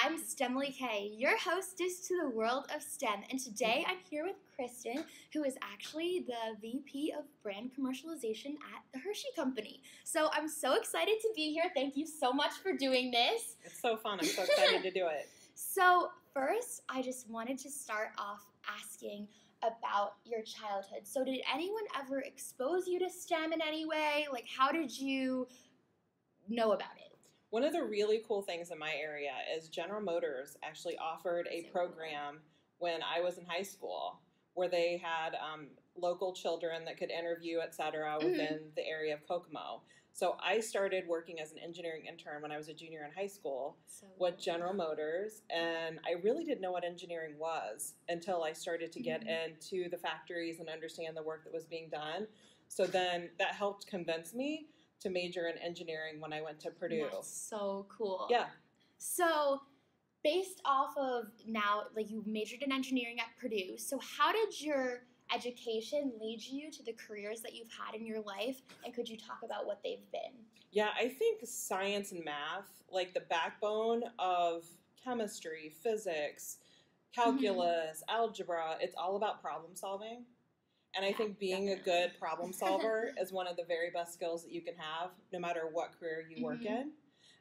I'm STEMilyK, your hostess to the world of STEM, and today I'm here with Kristen, who is actually the VP of Brand Commercialization at the Hershey Company. So I'm so excited to be here. Thank you so much for doing this. It's so fun. I'm so excited to do it. So first, I just wanted to start off asking about your childhood. So did anyone ever expose you to STEM in any way? Like, how did you know about it? One of the really cool things in my area is General Motors actually offered a program when I was in high school where they had local children that could interview, et cetera, within the area of Kokomo. So I started working as an engineering intern when I was a junior in high school with General Motors, and I really didn't know what engineering was until I started to get into the factories and understand the work that was being done. So then that helped convince me to major in engineering when I went to Purdue. That's so cool. Yeah. So based off of now, like you majored in engineering at Purdue, so how did your education lead you to the careers that you've had in your life, and could you talk about what they've been? Yeah, I think science and math, like the backbone of chemistry, physics, calculus, algebra, it's all about problem solving. And I think being a good problem solver is one of the very best skills that you can have, no matter what career you work in.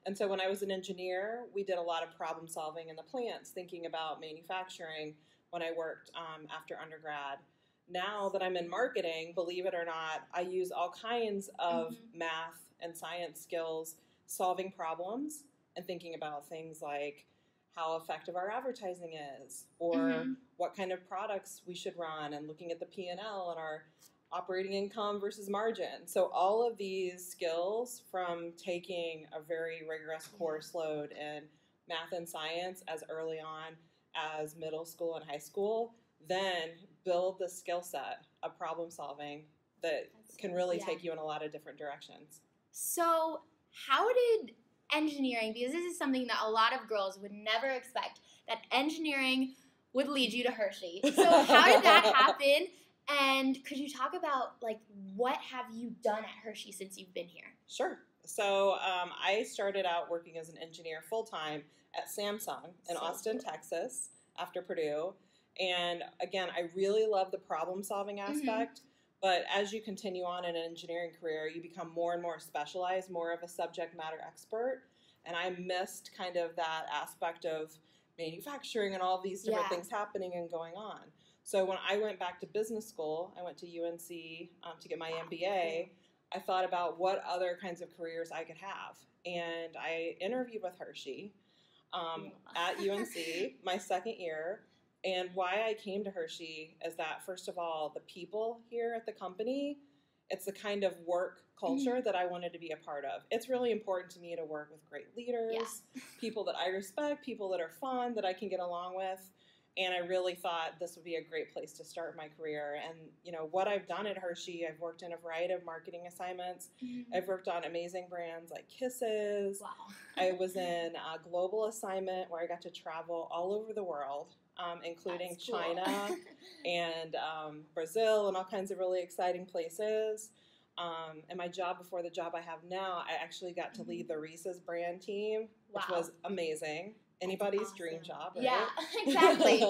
And so when I was an engineer, we did a lot of problem solving in the plants, thinking about manufacturing when I worked after undergrad. Now that I'm in marketing, believe it or not, I use all kinds of math and science skills, solving problems and thinking about things like how effective our advertising is, or what kind of products we should run, and looking at the P&L and our operating income versus margin. So all of these skills from taking a very rigorous course load in math and science as early on as middle school and high school, then build the skill set of problem solving that can really take you in a lot of different directions. So how did engineering, because this is something that a lot of girls would never expect, that engineering would lead you to Hershey. So how did that happen? And could you talk about, like, what have you done at Hershey since you've been here? Sure. So I started out working as an engineer full-time at Samsung in Austin, Texas, after Purdue. And again, I really love the problem-solving aspect. But as you continue on in an engineering career, you become more and more specialized, more of a subject matter expert. And I missed kind of that aspect of manufacturing and all these different things happening and going on. So when I went back to business school, I went to UNC to get my MBA, I thought about what other kinds of careers I could have. And I interviewed with Hershey at UNC my second year. And why I came to Hershey is that, first of all, the people here at the company, it's the kind of work culture that I wanted to be a part of. It's really important to me to work with great leaders, people that I respect, people that are fun, that I can get along with. And I really thought this would be a great place to start my career. And, you know, what I've done at Hershey, I've worked in a variety of marketing assignments. I've worked on amazing brands like Kisses. I was in a global assignment where I got to travel all over the world, including China and Brazil and all kinds of really exciting places. And my job before the job I have now, I actually got to lead the Reese's brand team, which was amazing. Anybody's dream job, right? Yeah, exactly.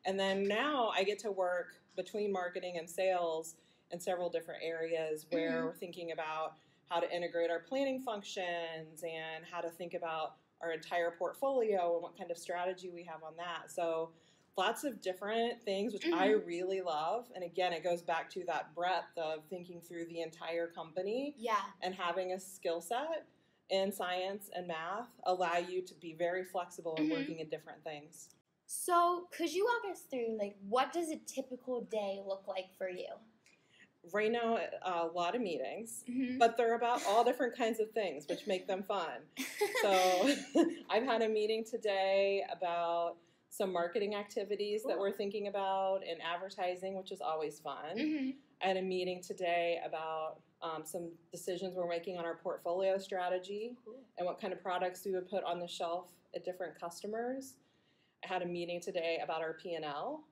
And then now I get to work between marketing and sales in several different areas where we're thinking about how to integrate our planning functions and how to think about our entire portfolio and what kind of strategy we have on that. So lots of different things, which I really love. And again, it goes back to that breadth of thinking through the entire company and having a skill set in science and math allow you to be very flexible and working in different things. So could you walk us through, like, what does a typical day look like for you? Right now, a lot of meetings, but they're about all different kinds of things, which make them fun. So I've had a meeting today about some marketing activities that we're thinking about in advertising, which is always fun. I had a meeting today about some decisions we're making on our portfolio strategy and what kind of products we would put on the shelf at different customers. I had a meeting today about our P&L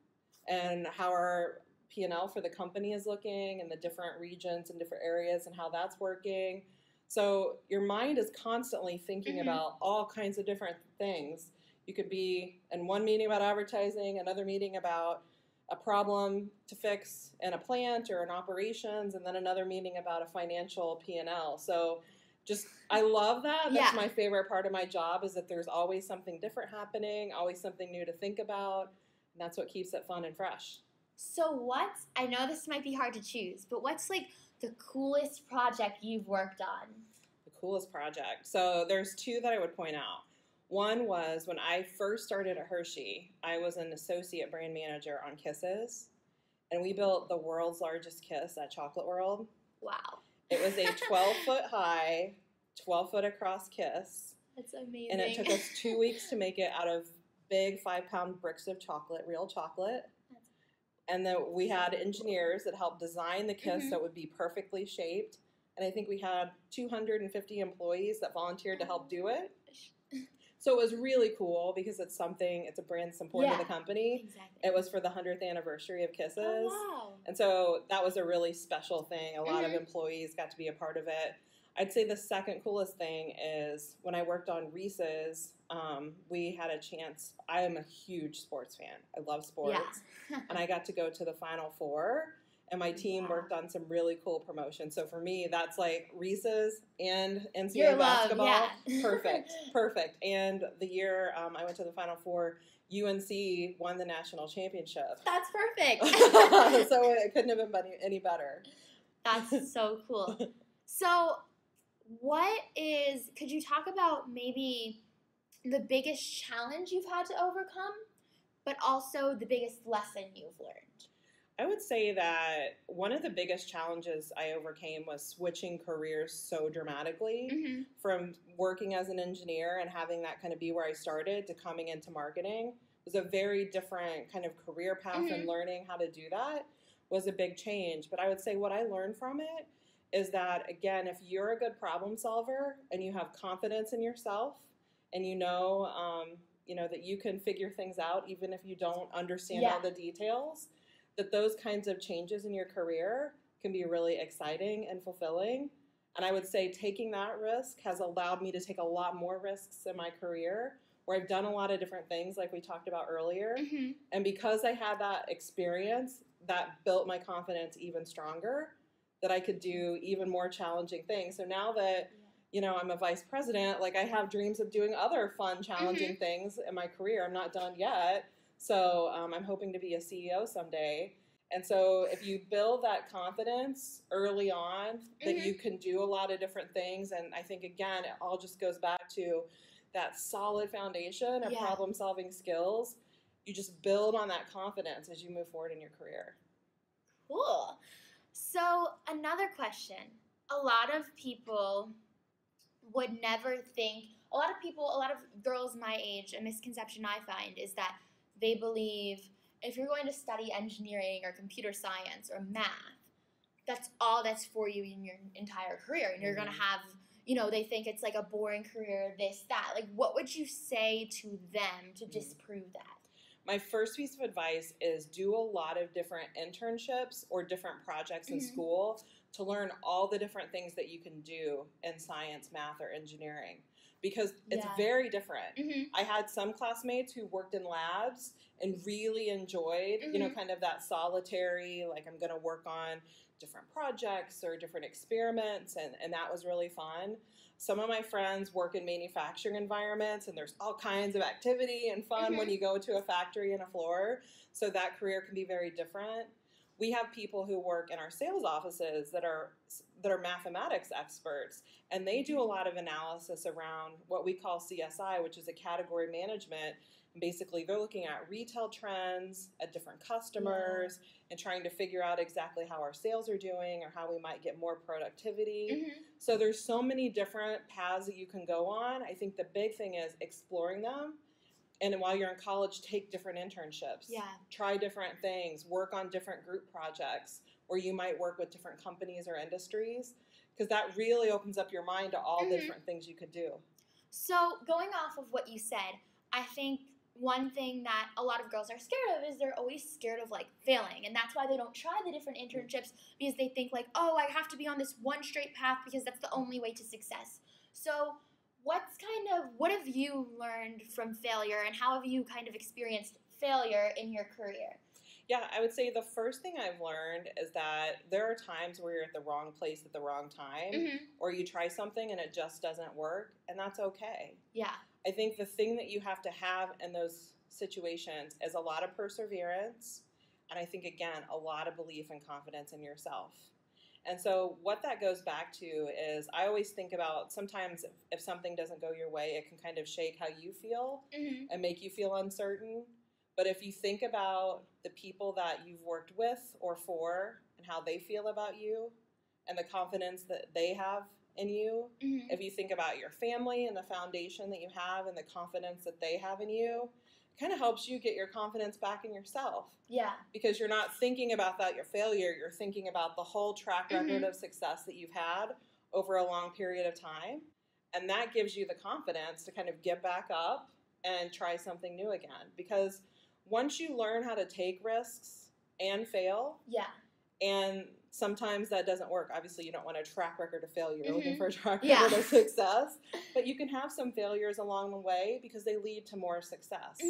and how our P&L for the company is looking and the different regions and different areas and how that's working. So your mind is constantly thinking Mhm. about all kinds of different things. You could be in one meeting about advertising, another meeting about a problem to fix in a plant or in operations, and then another meeting about a financial P&L. So just, I love that. That's Yeah. my favorite part of my job, is that there's always something different happening, always something new to think about, and that's what keeps it fun and fresh. So I know this might be hard to choose, but what's like the coolest project you've worked on? The coolest project. So there's two that I would point out. One was when I first started at Hershey, I was an associate brand manager on Kisses, and we built the world's largest kiss at Chocolate World. Wow. It was a 12-foot high, 12-foot across kiss. That's amazing. And it took us 2 weeks to make it out of big 5-pound bricks of chocolate, real chocolate. And then we had engineers that helped design the kiss so it would be perfectly shaped. And I think we had 250 employees that volunteered to help do it. So it was really cool because it's a brand that's important to the company. Exactly. It was for the 100th anniversary of Kisses. Oh, wow. And so that was a really special thing. A lot of employees got to be a part of it. I'd say the second coolest thing is when I worked on Reese's, we had a chance. I am a huge sports fan. I love sports. Yeah. And I got to go to the Final Four, and my team worked on some really cool promotions. So for me, that's like Reese's and NCAA basketball. Yeah. Perfect. And the year I went to the Final Four, UNC won the national championship. That's perfect. So it couldn't have been any better. That's so cool. So could you talk about maybe the biggest challenge you've had to overcome, but also the biggest lesson you've learned? I would say that one of the biggest challenges I overcame was switching careers so dramatically from working as an engineer and having that kind of be where I started to coming into marketing. It was a very different kind of career path, and learning how to do that was a big change. But I would say what I learned from it is that, again, if you're a good problem solver and you have confidence in yourself and you know that you can figure things out even if you don't understand all the details, that those kinds of changes in your career can be really exciting and fulfilling. And I would say taking that risk has allowed me to take a lot more risks in my career, where I've done a lot of different things like we talked about earlier. And because I had that experience, that built my confidence even stronger, that I could do even more challenging things. So now that, I'm a vice president, like I have dreams of doing other fun, challenging things in my career. I'm not done yet. So I'm hoping to be a CEO someday. And so if you build that confidence early on that you can do a lot of different things, and I think, again, it all just goes back to that solid foundation of problem-solving skills. You just build on that confidence as you move forward in your career. Cool. So another question. A lot of people would never think, a lot of girls my age, a misconception I find is that they believe if you're going to study engineering or computer science or math, that's all that's for you in your entire career. And you're going to have, they think it's like a boring career, this, that. Like, what would you say to them to disprove that? My first piece of advice is do a lot of different internships or different projects in school to learn all the different things that you can do in science, math, or engineering, because it's very different. I had some classmates who worked in labs and really enjoyed, kind of that solitary, like I'm going to work on different projects or different experiments, and that was really fun. Some of my friends work in manufacturing environments, and there's all kinds of activity and fun when you go to a factory and a floor, so that career can be very different. We have people who work in our sales offices that are mathematics experts, and they do a lot of analysis around what we call CSI, which is a category management. And basically, they're looking at retail trends, at different customers, and trying to figure out exactly how our sales are doing or how we might get more productivity. So there's so many different paths that you can go on. I think the big thing is exploring them. And while you're in college, take different internships. Try different things. Work on different group projects where you might work with different companies or industries, because that really opens up your mind to all the different things you could do. So going off of what you said, I think one thing that a lot of girls are scared of is they're always scared of like failing, and that's why they don't try the different internships, because they think like, oh, I have to be on this one straight path because that's the only way to success. So what have you learned from failure, and how have you kind of experienced failure in your career? Yeah, I would say the first thing I've learned is that there are times where you're at the wrong place at the wrong time, or you try something and it just doesn't work, and that's okay. Yeah. I think the thing that you have to have in those situations is a lot of perseverance, and I think, again, a lot of belief and confidence in yourself. And so what that goes back to is I always think about sometimes if something doesn't go your way, it can kind of shake how you feel and make you feel uncertain. But if you think about the people that you've worked with or for and how they feel about you and the confidence that they have in you, if you think about your family and the foundation that you have and the confidence that they have in you, it kind of helps you get your confidence back in yourself. Yeah. Because you're not thinking about that, your failure, you're thinking about the whole track record of success that you've had over a long period of time. And that gives you the confidence to kind of get back up and try something new again. Because once you learn how to take risks and fail, and sometimes that doesn't work. Obviously, you don't want a track record of failure. You're looking for a track record of success. But you can have some failures along the way because they lead to more success.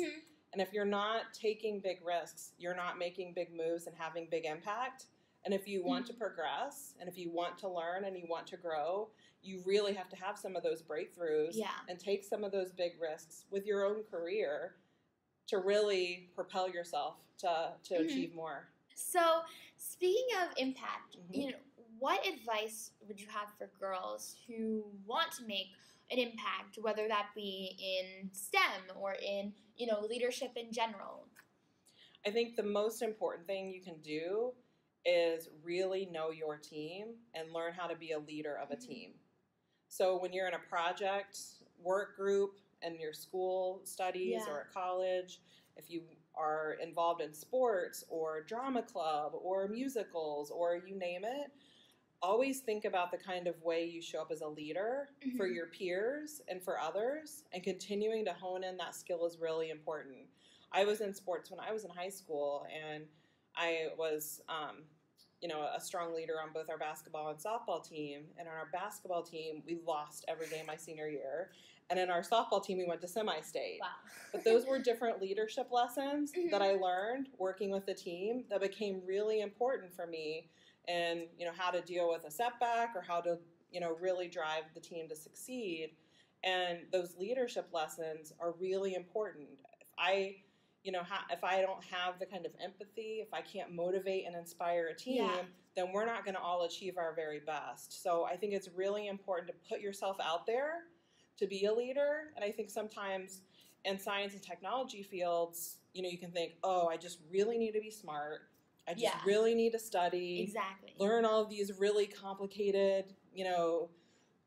And if you're not taking big risks, you're not making big moves and having big impact. And if you want to progress, and if you want to learn and you want to grow, you really have to have some of those breakthroughs and take some of those big risks with your own career to really propel yourself to achieve more. So, speaking of impact, what advice would you have for girls who want to make an impact, whether that be in STEM or in, leadership in general? I think the most important thing you can do is really know your team and learn how to be a leader of a team. So when you're in a project, work group, in your school studies or at college, if you are involved in sports or drama club or musicals or you name it, always think about the kind of way you show up as a leader for your peers and for others, and continuing to hone in that skill is really important. I was in sports when I was in high school, and I was a strong leader on both our basketball and softball team. And on our basketball team, we lost every game my senior year. And in our softball team, we went to semi-state. Wow. But those were different leadership lessons that I learned working with the team that became really important for me, and how to deal with a setback or how to really drive the team to succeed. And those leadership lessons are really important. If I don't have the kind of empathy, if I can't motivate and inspire a team, then we're not going to all achieve our very best. So I think it's really important to put yourself out there to be a leader. And I think sometimes in science and technology fields, you can think, oh, I just really need to be smart. I just really need to study, learn all of these really complicated,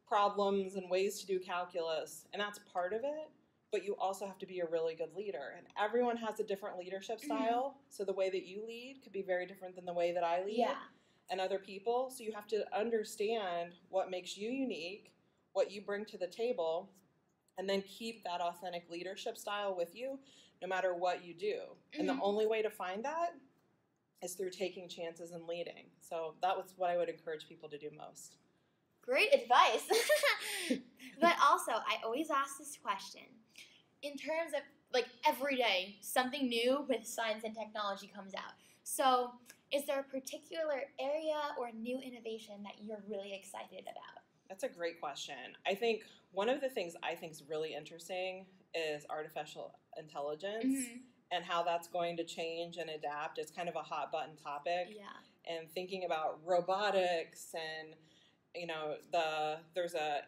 problems and ways to do calculus. And that's part of it. But you also have to be a really good leader. And everyone has a different leadership style. So the way that you lead could be very different than the way that I lead and other people. So you have to understand what makes you unique, what you bring to the table, and then keep that authentic leadership style with you no matter what you do. And the only way to find that is through taking chances and leading. So that was what I would encourage people to do most. Great advice. But also, I always ask this question. In terms of, every day, something new with science and technology comes out. So, is there a particular area or new innovation that you're really excited about? That's a great question. I think one of the things I think is really interesting is artificial intelligence and how that's going to change and adapt. It's kind of a hot button topic. Yeah. And thinking about robotics and there's a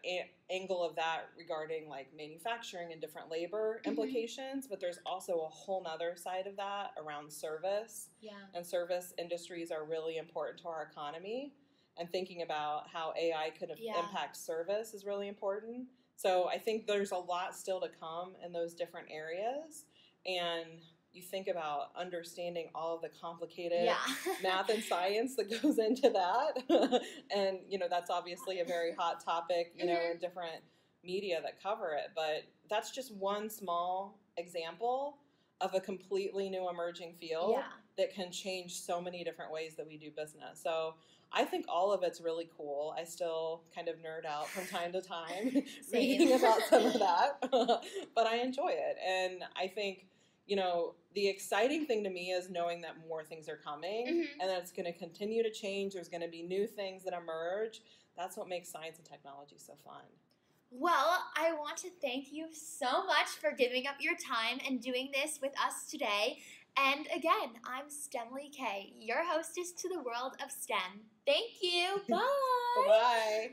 angle of that regarding manufacturing and different labor implications, but there's also a whole nother side of that around service. Yeah. And service industries are really important to our economy, and thinking about how AI could impact service is really important. So I think there's a lot still to come in those different areas, and you think about understanding all of the complicated math and science that goes into that. And, that's obviously a very hot topic, in different media that cover it. But that's just one small example of a completely new emerging field that can change so many different ways that we do business. So I think all of it's really cool. I still kind of nerd out from time to time reading about some of that, but I enjoy it. And I think, the exciting thing to me is knowing that more things are coming and that it's going to continue to change. There's going to be new things that emerge. That's what makes science and technology so fun. Well, I want to thank you so much for giving up your time and doing this with us today. And again, I'm STEMilyK, your hostess to the world of STEM. Thank you. Bye. Bye-bye.